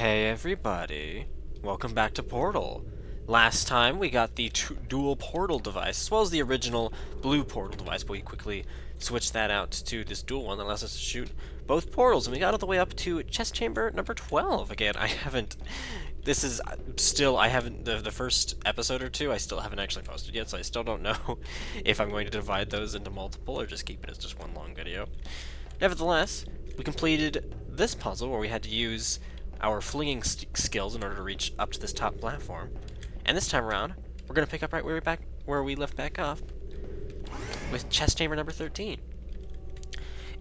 Hey everybody, welcome back to Portal. Last time we got the dual portal device, as well as the original blue portal device, but we quickly switched that out to this dual one that allows us to shoot both portals, and we got all the way up to chest chamber number 12. Again, this is still, the first episode or two, I still haven't actually posted yet, so I still don't know if I'm going to divide those into multiple or just keep it as just one long video. Nevertheless, we completed this puzzle where we had to use our flinging skills in order to reach up to this top platform. And this time around, we're going to pick up right where we left back off with chest chamber number 13.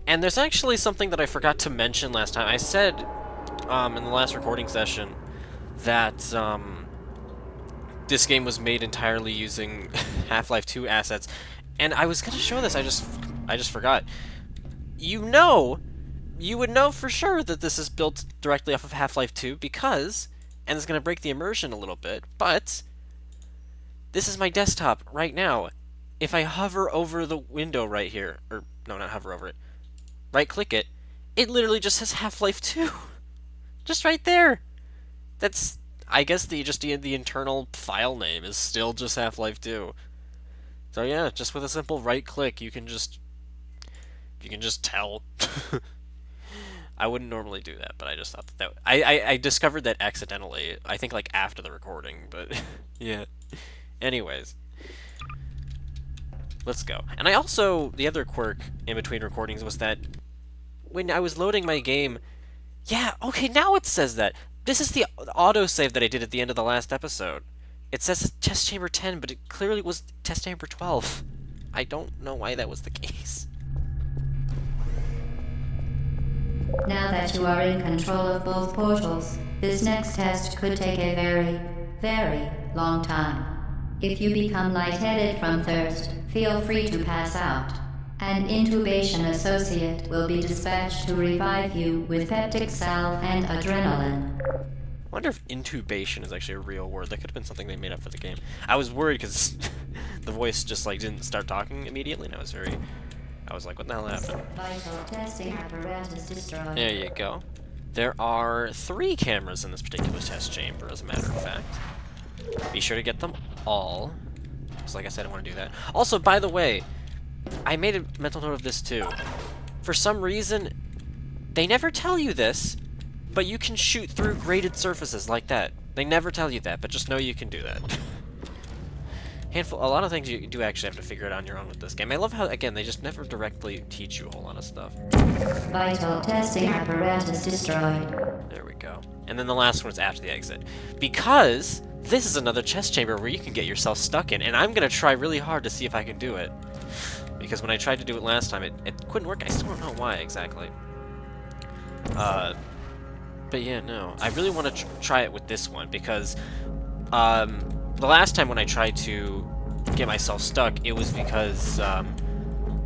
And there's actually something that I forgot to mention last time. I said in the last recording session that this game was made entirely using Half-Life 2 assets, and I was going to show this, I just forgot. You would know for sure that this is built directly off of Half-Life 2 because, and it's going to break the immersion a little bit, but this is my desktop right now. If I hover over the window right here, or no, not hover over it, right-click it, it literally just says Half-Life 2. Just right there. That's, I guess the internal file name is still just Half-Life 2. So yeah, just with a simple right-click, you can just tell. I wouldn't normally do that, but I just thought that I discovered that accidentally. I think like after the recording, but yeah. Anyways, let's go. And I also, the other quirk in between recordings was that when I was loading my game, yeah, okay, now it says that. This is the autosave that I did at the end of the last episode. It says test chamber 10, but it clearly was test chamber 12. I don't know why that was the case. Now that you are in control of both portals, this next test could take a very, very long time. If you become lightheaded from thirst, feel free to pass out. An intubation associate will be dispatched to revive you with peptic salve and adrenaline. I wonder if intubation is actually a real word. That could have been something they made up for the game. I was worried because the voice just like didn't start talking immediately, and I was like, what the hell happened? Vital testing apparatus destroyed. There you go. There are 3 cameras in this particular test chamber, as a matter of fact. Be sure to get them all. Because like I said, I want to do that. Also, by the way, I made a mental note of this too. For some reason, they never tell you this, but you can shoot through graded surfaces like that. They never tell you that, but just know you can do that. A lot of things you do actually have to figure it out on your own with this game. I love how, again, they just never directly teach you a whole lot of stuff. Vital testing apparatus destroyed. There we go. And then the last one is after the exit. Because this is another chest chamber where you can get yourself stuck in, and I'm going to try really hard to see if I can do it. Because when I tried to do it last time, it couldn't work. I still don't know why exactly. But yeah, no. I really want to try it with this one, because the last time when I tried to get myself stuck, it was because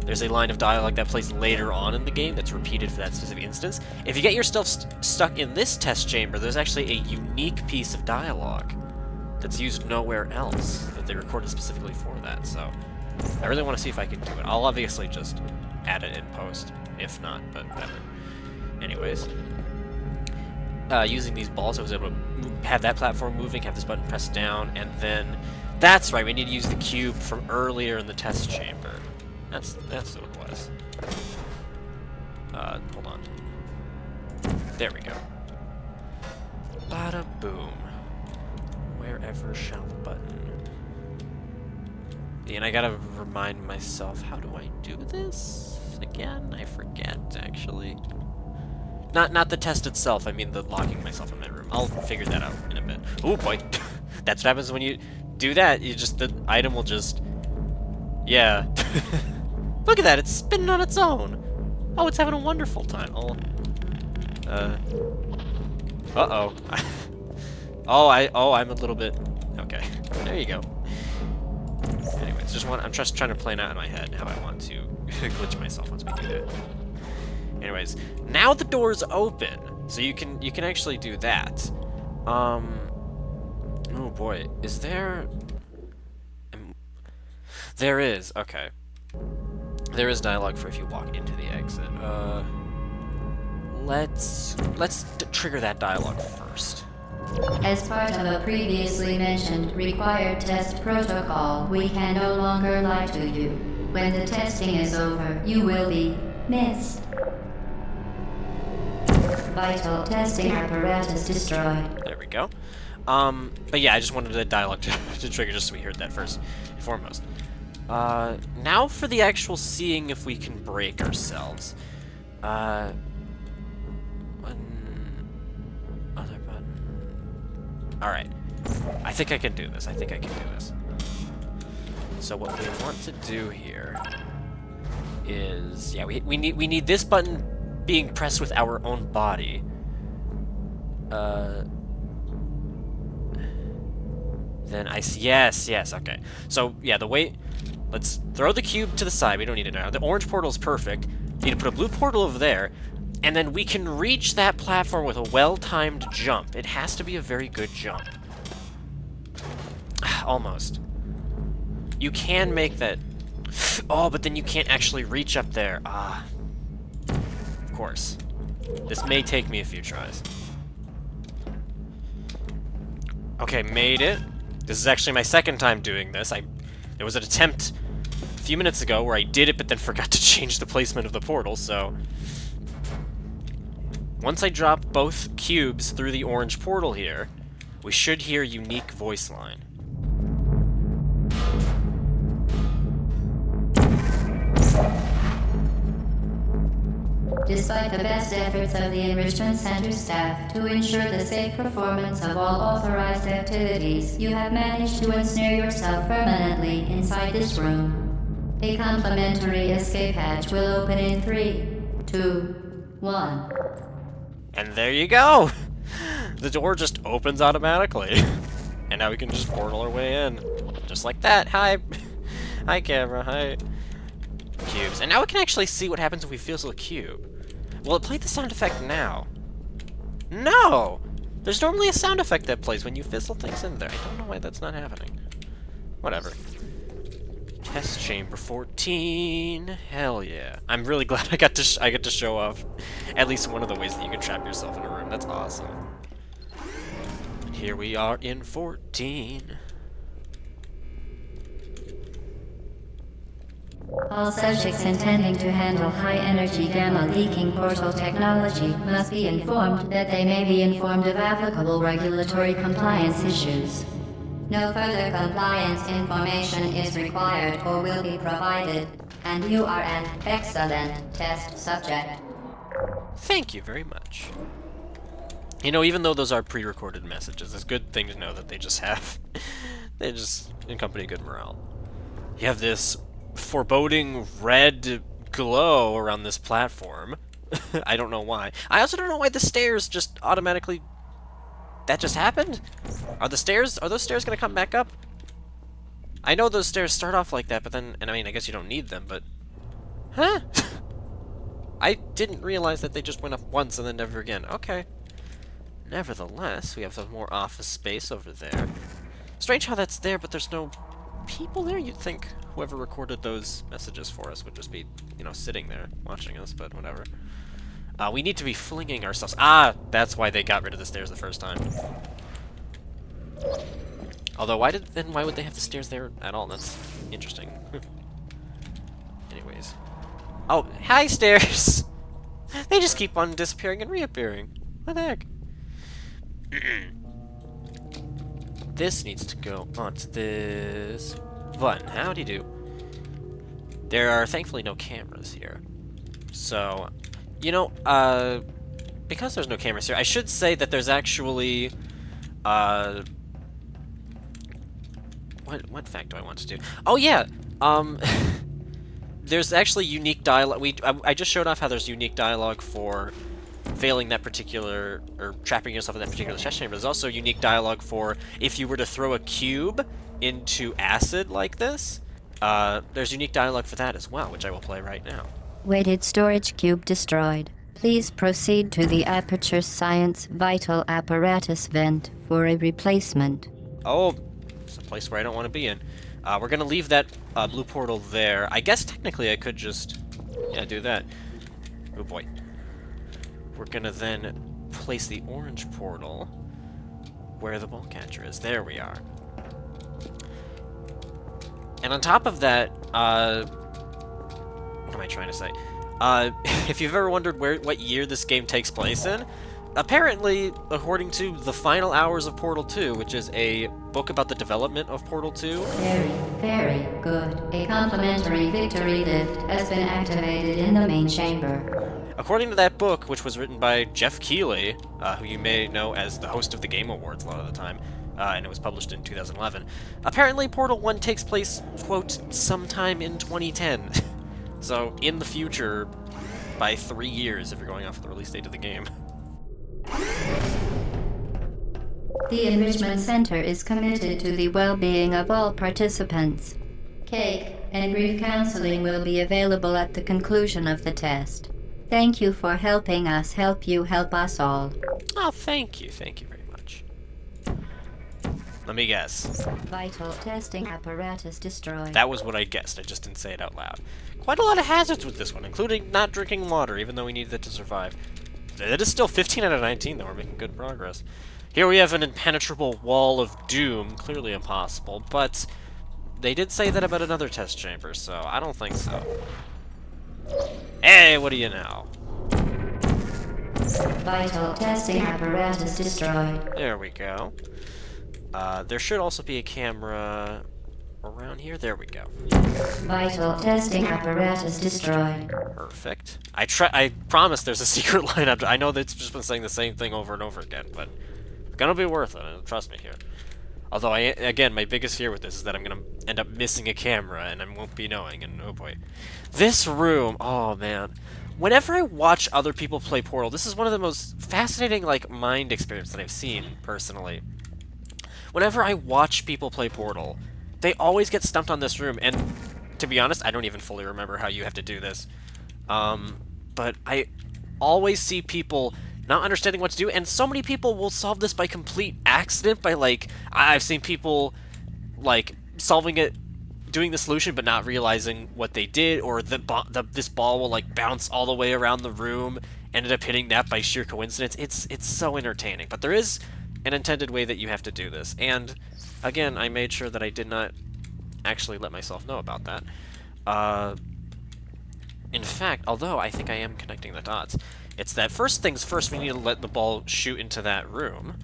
there's a line of dialogue that plays later on in the game that's repeated for that specific instance. If you get yourself stuck in this test chamber, there's actually a unique piece of dialogue that's used nowhere else that they recorded specifically for that, so I really want to see if I can do it. I'll obviously just add it in post, if not, but whatever. Anyways. Using these balls, I was able to have that platform moving, have this button pressed down, and then... That's right, we need to use the cube from earlier in the test chamber. That's what it was. Hold on. There we go. Bada boom. Wherever shall the button... And I gotta remind myself, how do I do this? Again? I forget, actually. Not the test itself, I mean the locking myself in my room. I'll figure that out in a bit. Oh boy, that's what happens when you do that. The item will just, yeah. Look at that, it's spinning on its own. Oh, it's having a wonderful time. Oh, uh-oh. I'm a little bit, okay. There you go. Anyways, I'm just trying to plan out in my head how I want to glitch myself once we do that. Anyways, now the door's open, so you can actually do that. Oh boy, is there? There is. Okay. There is dialogue for if you walk into the exit. let's trigger that dialogue first. As part of a previously mentioned required test protocol, we can no longer lie to you. When the testing is over, you will be missed. Vital testing apparatus destroyed. There we go. But yeah, I just wanted the dialogue to trigger just so we heard that first and foremost. Now for the actual seeing if we can break ourselves. Other button. Alright. I think I can do this. So what we want to do here is, yeah, we need this button being pressed with our own body. Then I see, yes, okay. So, yeah, let's throw the cube to the side. We don't need it now. The orange portal is perfect. We need to put a blue portal over there, and then we can reach that platform with a well-timed jump. It has to be a very good jump. Almost. You can make that... Oh, but then you can't actually reach up there. Of course. This may take me a few tries. Okay, made it. This is actually my second time doing this. There was an attempt a few minutes ago where I did it but then forgot to change the placement of the portal, so... Once I drop both cubes through the orange portal here, we should hear a unique voice line. Despite the best efforts of the Enrichment Center staff to ensure the safe performance of all authorized activities, you have managed to ensnare yourself permanently inside this room. A complimentary escape hatch will open in 3, 2, 1. And there you go! The door just opens automatically. And now we can just portal our way in. Just like that. Hi! Hi, camera. Hi. Cubes. And now we can actually see what happens if we fizzle a cube. Will it play the sound effect now? No! There's normally a sound effect that plays when you fizzle things in there. I don't know why that's not happening. Whatever. Test chamber 14. Hell yeah. I'm really glad I get to show off at least one of the ways that you can trap yourself in a room. That's awesome. And here we are in 14. All subjects intending to handle high-energy gamma-leaking portal technology must be informed that they may be informed of applicable regulatory compliance issues. No further compliance information is required or will be provided, and you are an excellent test subject. Thank you very much. You know, even though those are pre-recorded messages, it's a good thing to know that they just accompany good morale. You have this foreboding red glow around this platform. I don't know why. I also don't know why the stairs just automatically... That just happened? Are those stairs gonna come back up? I know those stairs start off like that, but then... And I mean, I guess you don't need them, but... Huh? I didn't realize that they just went up once and then never again. Okay. Nevertheless, we have some more office space over there. Strange how that's there, but there's no people there. You'd think whoever recorded those messages for us would just be, you know, sitting there watching us, but whatever. We need to be flinging ourselves. Ah, that's why they got rid of the stairs the first time. Although, why would they have the stairs there at all? That's interesting. Anyways. Oh, hi, stairs! They just keep on disappearing and reappearing. What the heck? This needs to go onto this button. Howdy do. There are thankfully no cameras here. So, you know, because there's no cameras here, I should say that there's actually, what fact do I want to do? Oh yeah, there's actually unique dialogue. I just showed off how there's unique dialogue for failing that particular, or trapping yourself in that particular test chamber. There's also unique dialogue for if you were to throw a cube into acid like this. There's unique dialogue for that as well, which I will play right now. Weighted storage cube destroyed. Please proceed to the Aperture Science Vital Apparatus vent for a replacement. Oh, it's a place where I don't want to be in. We're gonna leave that blue portal there. I guess technically I could just, yeah, do that. Oh boy. we're gonna then place the orange portal where the ball catcher is. There we are. And on top of that, what am I trying to say? If you've ever wondered what year this game takes place in, apparently, according to The Final Hours of Portal 2, which is a book about the development of Portal 2. Very, very good. A complimentary victory lift has been activated in the main chamber. According to that book, which was written by Jeff Keighley, who you may know as the host of the Game Awards a lot of the time, and it was published in 2011, apparently Portal 1 takes place, quote, sometime in 2010. So, in the future, by 3 years, if you're going off of the release date of the game. The Enrichment Center is committed to the well-being of all participants. Cake and grief counseling will be available at the conclusion of the test. Thank you for helping us help you help us all. Oh, thank you very much. Let me guess. Vital testing apparatus destroyed. That was what I guessed, I just didn't say it out loud. Quite a lot of hazards with this one, including not drinking water, even though we needed it to survive. It is still 15 out of 19, though. We're making good progress. Here we have an impenetrable wall of doom, clearly impossible, but they did say that about another test chamber, so I don't think so. Hey, what do you know? Vital testing apparatus destroyed. There we go. There should also be a camera around here. There we go. Vital testing apparatus destroyed. Perfect. I promise there's a secret line. I know that's just been saying the same thing over and over again, but it's gonna be worth it. Trust me here. Although, again, my biggest fear with this is that I'm gonna end up missing a camera and I won't be knowing, and oh boy. This room, oh man. Whenever I watch other people play Portal, this is one of the most fascinating, like, mind experiences that I've seen, personally. Whenever I watch people play Portal, they always get stumped on this room, and to be honest, I don't even fully remember how you have to do this. But I always see people not understanding what to do, and so many people will solve this by complete accident, by, like, I've seen people, like, solving it, doing the solution, but not realizing what they did, or this ball will, like, bounce all the way around the room, ended up hitting that by sheer coincidence. It's so entertaining, but there is an intended way that you have to do this, and again, I made sure that I did not actually let myself know about that. In fact, although I think I am connecting the dots, it's that first things first, we need to let the ball shoot into that room.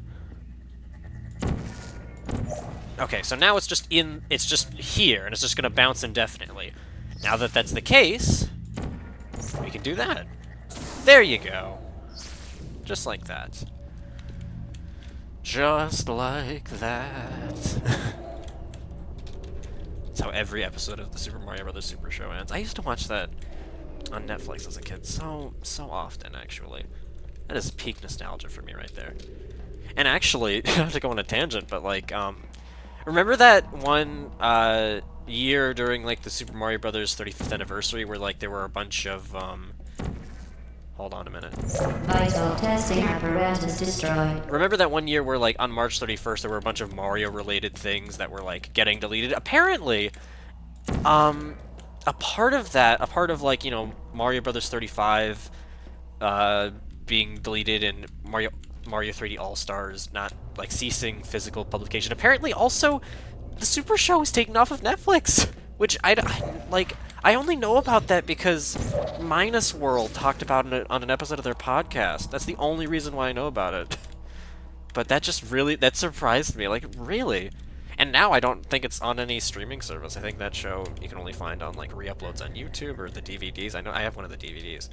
Okay, so now it's just here, and it's just gonna bounce indefinitely. Now that that's the case, we can do that. There you go. Just like that. Just like that. That's how every episode of the Super Mario Bros. Super Show ends. I used to watch that on Netflix as a kid so often, actually. That is peak nostalgia for me right there. And actually, not to go on a tangent, but like, remember that one year during like the Super Mario Bros. 35th anniversary where like there were a bunch of hold on a minute. Vital testing apparatus destroyed. Remember that one year where, like, on March 31st, there were a bunch of Mario-related things that were, like, getting deleted? Apparently, a part of, like, you know, Mario Brothers 35 being deleted and Mario 3D All-Stars not, like, ceasing physical publication. Apparently, also, the Super Show is taken off of Netflix, which I only know about that because Minus World talked about it on an episode of their podcast. That's the only reason why I know about it. But that surprised me. Like, really? And now I don't think it's on any streaming service. I think that show you can only find on, like, re-uploads on YouTube or the DVDs. I know I have one of the DVDs.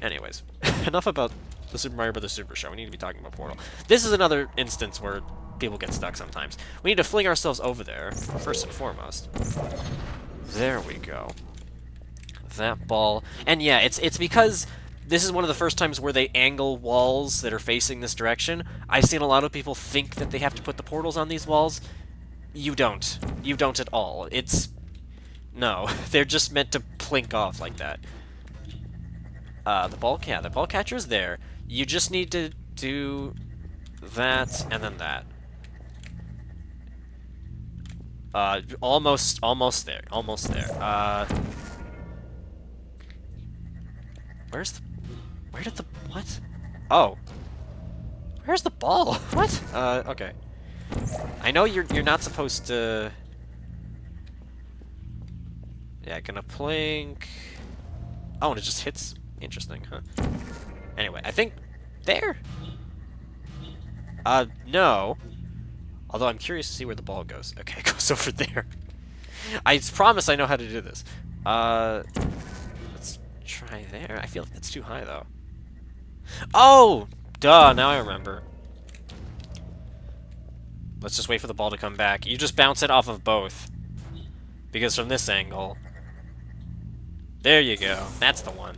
Anyways, enough about the Super Mario Bros. Super Show. We need to be talking about Portal. This is another instance where people get stuck sometimes. We need to fling ourselves over there, first and foremost. There we go. That ball. And yeah, it's because this is one of the first times where they angle walls that are facing this direction. I've seen a lot of people think that they have to put the portals on these walls. You don't. You don't at all. No. They're just meant to plink off like that. The ball catcher's there. You just need to do that and then that. Almost there. Where's the... Where did the... What? Oh. Where's the ball? What? Okay. I know you're not supposed to... Yeah, gonna plink... Oh, and it just hits... Interesting, huh? Anyway, I think... There? No. Although I'm curious to see where the ball goes. Okay, it goes over there. I promise I know how to do this. Let's try there. I feel like that's too high, though. Oh! Duh, now I remember. Let's just wait for the ball to come back. You just bounce it off of both. Because from this angle... There you go. That's the one.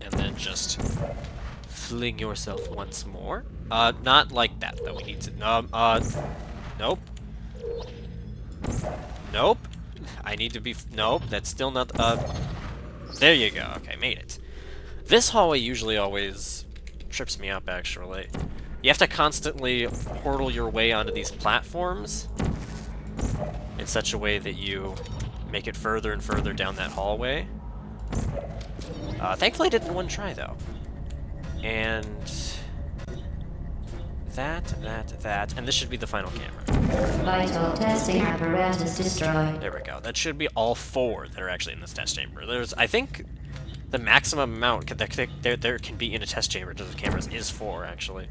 And then just... fling yourself once more. Not like that, though. We need to... Nope. Nope. I need to be... Nope, that's still not... There you go. Okay, made it. This hallway usually always trips me up, actually. You have to constantly portal your way onto these platforms in such a way that you make it further and further down that hallway. Thankfully I did it in one try, though. And... that, and this should be the final camera. Vital testing apparatus destroyed. There we go. That should be all 4 that are actually in this test chamber. There's, I think, the maximum amount that there can be in a test chamber to the cameras is 4, actually.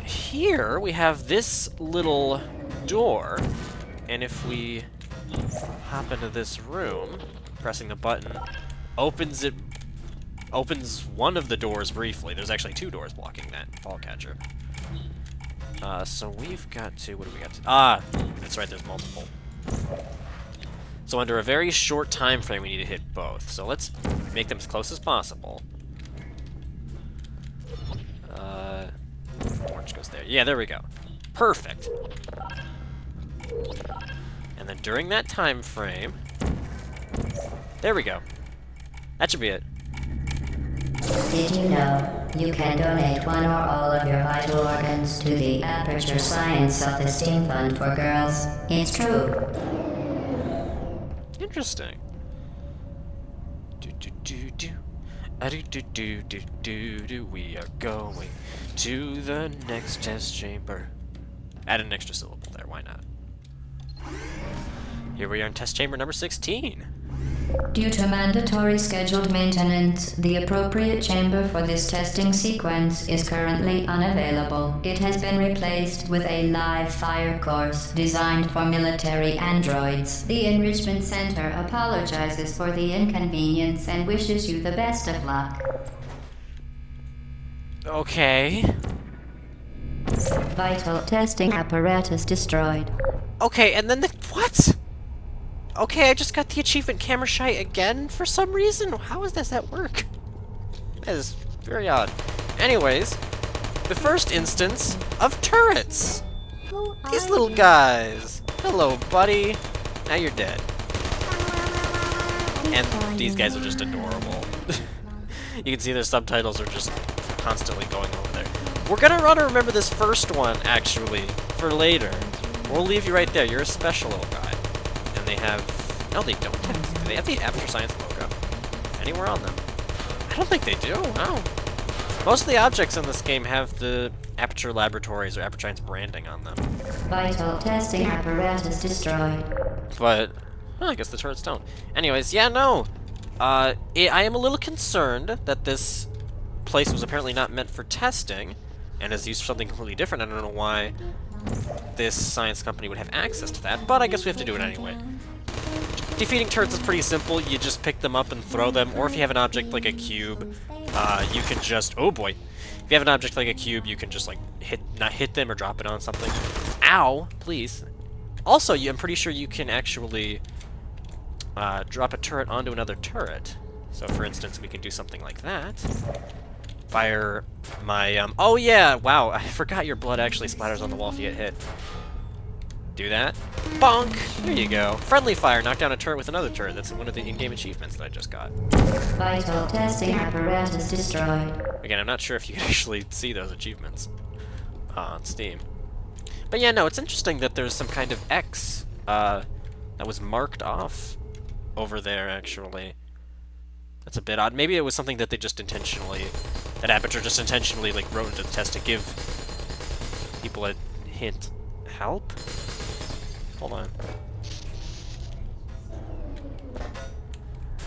Here we have this little door, and if we hop into this room, pressing the button, opens one of the doors briefly. There's actually 2 doors blocking that ball catcher. So we've got to... What do we got to... Ah! That's right, there's multiple. So under a very short time frame, we need to hit both. So let's make them as close as possible. Orange goes there. Yeah, there we go. Perfect! And then during that time frame... There we go. That should be it. Did you know you can donate one or all of your vital organs to the Aperture Science Self-Esteem Fund for Girls? It's true. Interesting. We are going to the next test chamber. Add an extra syllable there, why not? Here we are in test chamber number 16. Due to mandatory scheduled maintenance, the appropriate chamber for this testing sequence is currently unavailable. It has been replaced with a live fire course designed for military androids. The Enrichment Center apologizes for the inconvenience and wishes you the best of luck. Okay. Vital testing apparatus destroyed. Okay, and then the... What? Okay, I just got the achievement camera shy again for some reason. How does that work? That is very odd. Anyways, the first instance of turrets. These little guys. Hello, buddy. Now you're dead. And these guys are just adorable. You can see their subtitles are just constantly going over there. We're gonna want to remember this first one, actually, for later. We'll leave you right there. You're a special little guy. They have... No, they don't have... Do they have the Aperture Science logo anywhere on them? I don't think they do. Wow. Most of the objects in this game have the Aperture Laboratories or Aperture Science branding on them. Vital testing apparatus destroyed. But, well, I guess the turrets don't. Anyways, yeah, no. I am a little concerned that this place was apparently not meant for testing and is used for something completely different. I don't know why this science company would have access to that, but I guess we have to do it anyway. Defeating turrets is pretty simple. You just pick them up and throw them, or if you have an object like a cube, you can just... Oh boy. If you have an object like a cube, you can just, like, not hit them or drop it on something. Ow! Please. Also, I'm pretty sure you can actually drop a turret onto another turret. So, for instance, we can do something like that. Fire my, Oh, yeah! Wow, I forgot your blood actually splatters on the wall if you get hit. Do that. Bonk! There you go. Friendly fire. Knock down a turret with another turret. That's one of the in-game achievements that I just got. Vital testing apparatus destroyed. Again, I'm not sure if you can actually see those achievements on Steam. But yeah, no, it's interesting that there's some kind of X that was marked off over there, actually. That's a bit odd. Maybe it was something that they just intentionally, that Aperture just intentionally like wrote into the test to give people a hint. Help? Hold on.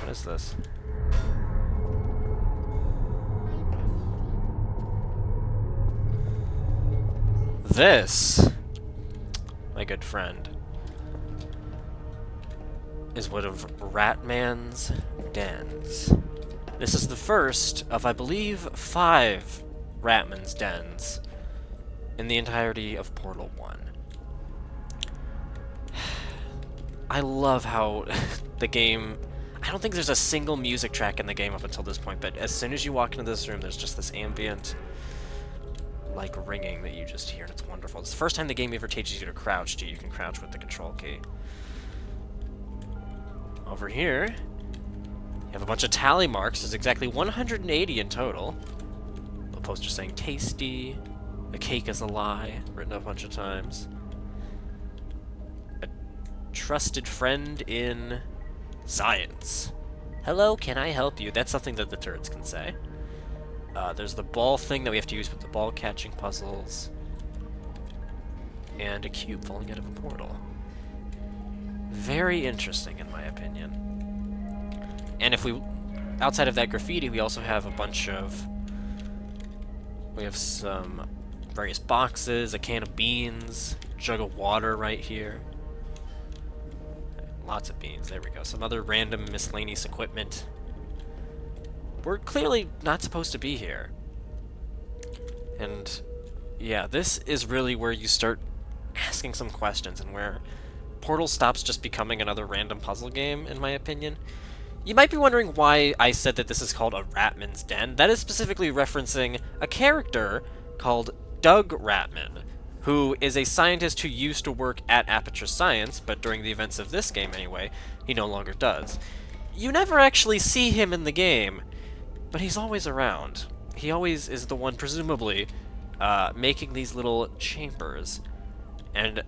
What is this? This, my good friend, is one of Ratman's dens. This is the first of, I believe, 5 Ratman's dens in the entirety of Portal 1. I love how the game... I don't think there's a single music track in the game up until this point, but as soon as you walk into this room, there's just this ambient, like, ringing that you just hear, and it's wonderful. It's the first time the game ever teaches you to crouch, too. You can crouch with the control key. Over here, you have a bunch of tally marks. There's exactly 180 in total. A poster saying tasty, the cake is a lie, written a bunch of times. A trusted friend in science. Hello, can I help you? That's something that the turrets can say. There's the ball thing that we have to use with the ball catching puzzles. And a cube falling out of a portal. Very interesting, in my opinion. And if we, outside of that graffiti, we also have a bunch of, we have some various boxes, a can of beans, jug of water right here. Lots of beans, there we go. Some other random miscellaneous equipment. We're clearly not supposed to be here. And yeah, this is really where you start asking some questions and where Portal stops just becoming another random puzzle game, in my opinion. You might be wondering why I said that this is called a Ratman's Den. That is specifically referencing a character called Doug Ratman, who is a scientist who used to work at Aperture Science, but during the events of this game anyway, he no longer does. You never actually see him in the game, but he's always around. He always is the one, presumably, making these little chambers. And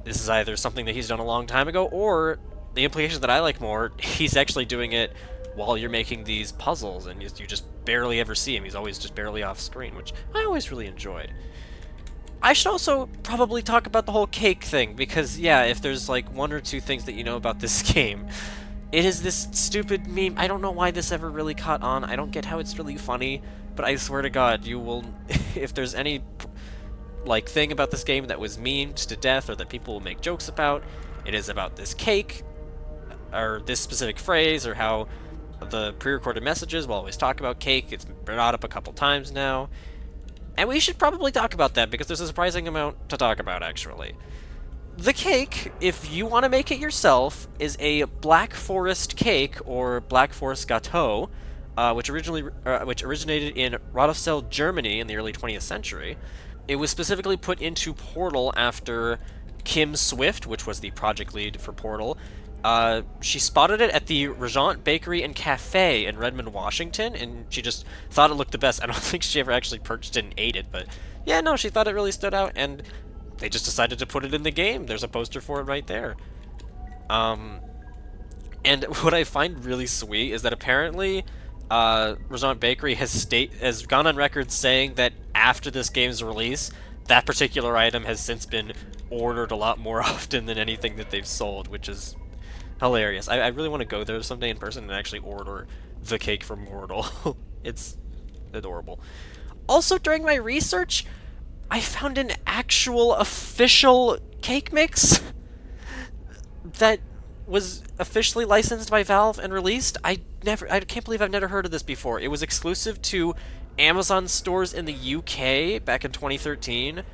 this is either something that he's done a long time ago, or the implication that I like more, he's actually doing it while you're making these puzzles, and you just barely ever see him. He's always just barely off screen, which I always really enjoyed. I should also probably talk about the whole cake thing, because, yeah, if there's, like, 1 or 2 things that you know about this game, it is this stupid meme. I don't know why this ever really caught on. I don't get how it's really funny, but I swear to God, you will... if there's any, like, thing about this game that was memed to death or that people will make jokes about, it is about this cake, or this specific phrase, or how the pre-recorded messages will always talk about cake. It's brought up a couple times now. And we should probably talk about that, because there's a surprising amount to talk about, actually. The cake, if you want to make it yourself, is a Black Forest cake, or Black Forest Gâteau, which originated in Rotterdam, Germany in the early 20th century. It was specifically put into Portal after Kim Swift, which was the project lead for Portal. She spotted it at the Regent Bakery and Cafe in Redmond, Washington, and she just thought it looked the best. I don't think she ever actually purchased it and ate it, but yeah, no, she thought it really stood out, and they just decided to put it in the game. There's a poster for it right there. And what I find really sweet is that apparently Regent Bakery has gone on record saying that after this game's release, that particular item has since been ordered a lot more often than anything that they've sold, which is hilarious. I really want to go there someday in person and actually order the cake from Portal. It's adorable. Also, during my research, I found an actual official cake mix that was officially licensed by Valve and released. I can't believe I've never heard of this before. It was exclusive to Amazon stores in the UK back in 2013.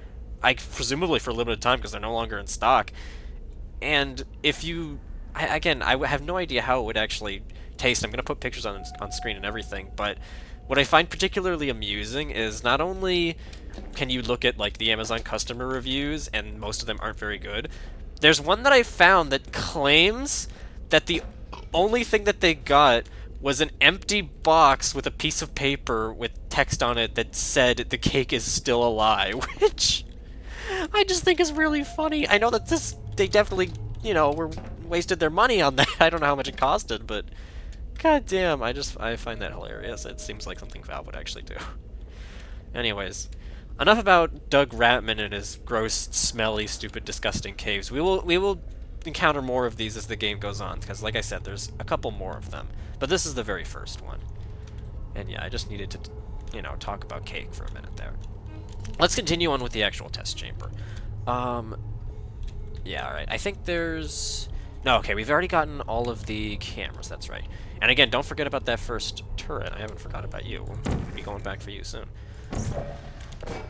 Presumably for a limited time, because they're no longer in stock. And if you... Again, I have no idea how it would actually taste. I'm going to put pictures on screen and everything, but what I find particularly amusing is not only can you look at like the Amazon customer reviews, and most of them aren't very good, there's one that I found that claims that the only thing that they got was an empty box with a piece of paper with text on it that said the cake is still a lie, which I just think is really funny. I know that they definitely, you know, wasted their money on that. I don't know how much it costed, but God damn, I find that hilarious. It seems like something Valve would actually do. Anyways, enough about Doug Ratman and his gross, smelly, stupid, disgusting caves. We will encounter more of these as the game goes on, because like I said, there's a couple more of them. But this is the very first one. And yeah, I just needed to, you know, talk about cake for a minute there. Let's continue on with the actual test chamber. Yeah, alright. I think there's... No, okay, we've already gotten all of the cameras, that's right. And again, don't forget about that first turret. I haven't forgot about you. We'll be going back for you soon.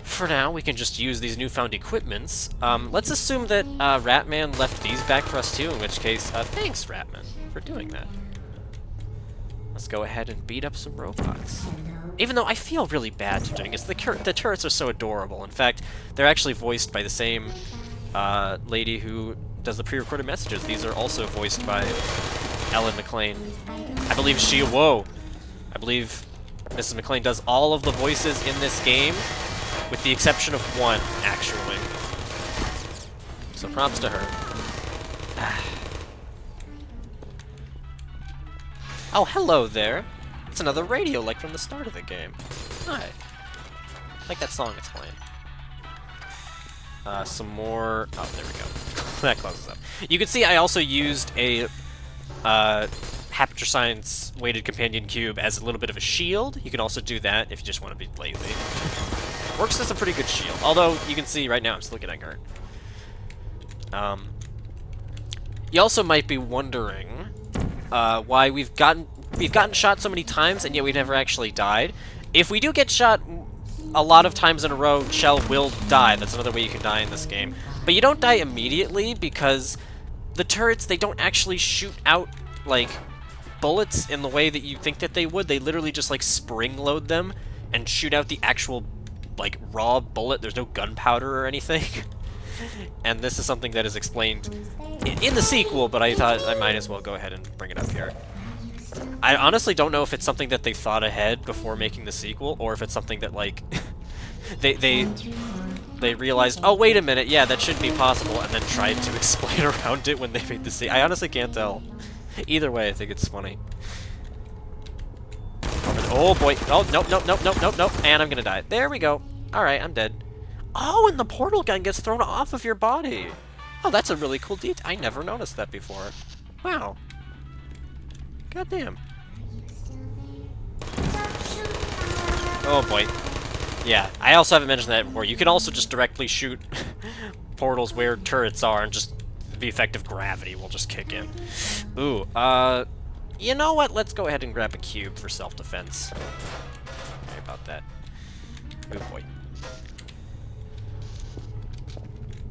For now, we can just use these newfound equipments. Let's assume that Ratman left these back for us too, in which case, thanks, Ratman, for doing that. Let's go ahead and beat up some robots. Even though I feel really bad to doing this, the turrets are so adorable. In fact, they're actually voiced by the same lady who does the pre-recorded messages. These are also voiced by Ellen McLean. I believe I believe Mrs. McLean does all of the voices in this game, with the exception of one, actually. So props to her. Oh, hello there. It's another radio, like from the start of the game. Hi. Like that song it's playing. Some more... Oh, there we go. That closes up. You can see I also used a Aperture Science weighted companion cube as a little bit of a shield. You can also do that if you just want to be lazy. Works as a pretty good shield. Although, you can see right now I'm still getting hurt. You also might be wondering why we've gotten shot so many times and yet we've never actually died. If we do get shot a lot of times in a row, Shell will die. That's another way you can die in this game. But you don't die immediately because the turrets, they don't actually shoot out, like, bullets in the way that you think that they would. They literally just, like, spring-load them and shoot out the actual, like, raw bullet. There's no gunpowder or anything. And this is something that is explained in the sequel, but I thought I might as well go ahead and bring it up here. I honestly don't know if it's something that they thought ahead before making the sequel, or if it's something that, like, they realized, oh, wait a minute, yeah, that should be possible, and then tried to explain around it when they made the sequel. I honestly can't tell. Either way, I think it's funny. Oh, boy. Oh, nope, nope, nope, nope, nope, nope. And I'm gonna die. There we go. Alright, I'm dead. Oh, and the portal gun gets thrown off of your body. Oh, that's a really cool detail. I never noticed that before. Wow. Goddamn. Oh boy. Yeah, I also haven't mentioned that before. You can also just directly shoot portals where turrets are and just the effect of gravity will just kick in. Ooh, you know what? Let's go ahead and grab a cube for self-defense. Sorry about that. Oh boy.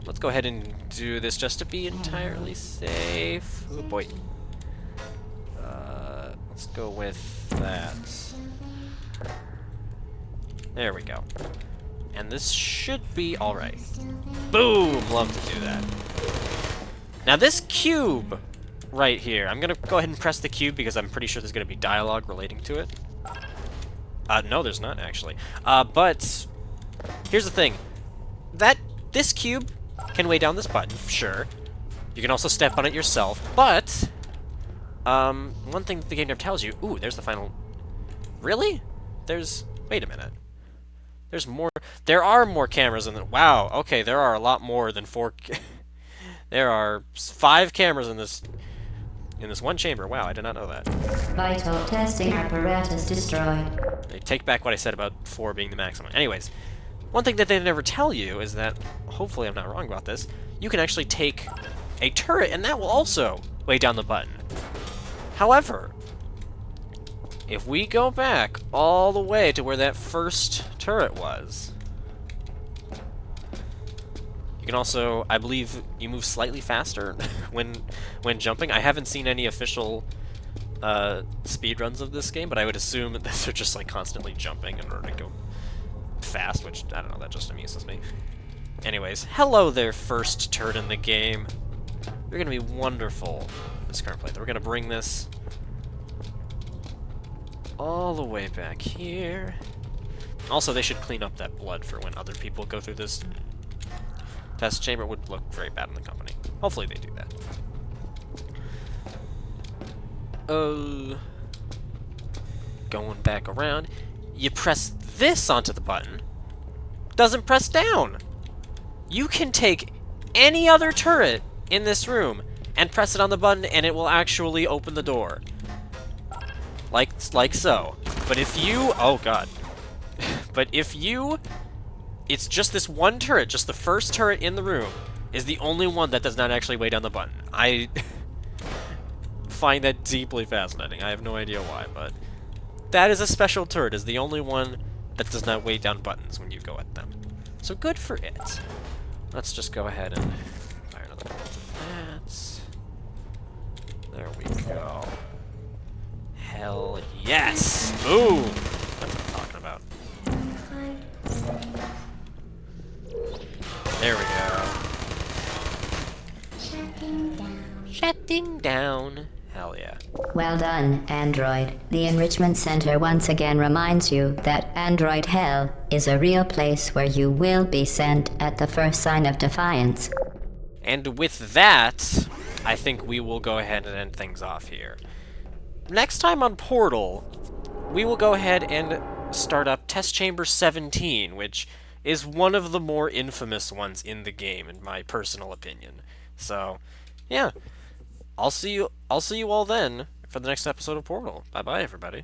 Let's go ahead and do this just to be entirely safe. Oh boy. Let's go with that. There we go. And this should be alright. Boom! Love to do that. Now this cube right here, I'm gonna go ahead and press the cube because I'm pretty sure there's gonna be dialogue relating to it. No, there's not actually. But here's the thing. This cube can weigh down this button, sure. You can also step on it yourself, but one thing that the game never tells you. Ooh, there's the final. Really? Wait a minute. There's more. There are more cameras in the. Wow. Okay, there are a lot more than 4. There are 5 cameras in this one chamber. Wow, I did not know that. Vital testing apparatus destroyed. I take back what I said about 4 being the maximum. Anyways, one thing that they never tell you is that, hopefully I'm not wrong about this, you can actually take a turret and that will also weigh down the button. However, if we go back all the way to where that first turret was, you can also, I believe, you move slightly faster when jumping. I haven't seen any official speedruns of this game, but I would assume that they're just like constantly jumping in order to go fast, which, I don't know, that just amuses me. Anyways, hello there, first turret in the game. You're gonna be wonderful in this current playthrough. We're gonna bring this all the way back here. Also, they should clean up that blood for when other people go through this test chamber. It would look very bad in the company. Hopefully they do that. going back around. You press this onto the button. Doesn't press down. You can take any other turret in this room and press it on the button, and it will actually open the door. Like so. But if you... Oh, God. But if you... It's just this one turret, just the first turret in the room, is the only one that does not actually weigh down the button. I find that deeply fascinating. I have no idea why, but that is a special turret, is the only one that does not weigh down buttons when you go at them. So good for it. Let's just go ahead and fire another bolt of that. There we go. Hell yes! Boom! That's what I'm talking about. There we go. Shutting down. Hell yeah. Well done, Android. The Enrichment Center once again reminds you that Android Hell is a real place where you will be sent at the first sign of defiance. And with that, I think we will go ahead and end things off here. Next time on Portal, we will go ahead and start up Test Chamber 17, which is one of the more infamous ones in the game, in my personal opinion. So, yeah. I'll see you all then for the next episode of Portal. Bye-bye, everybody.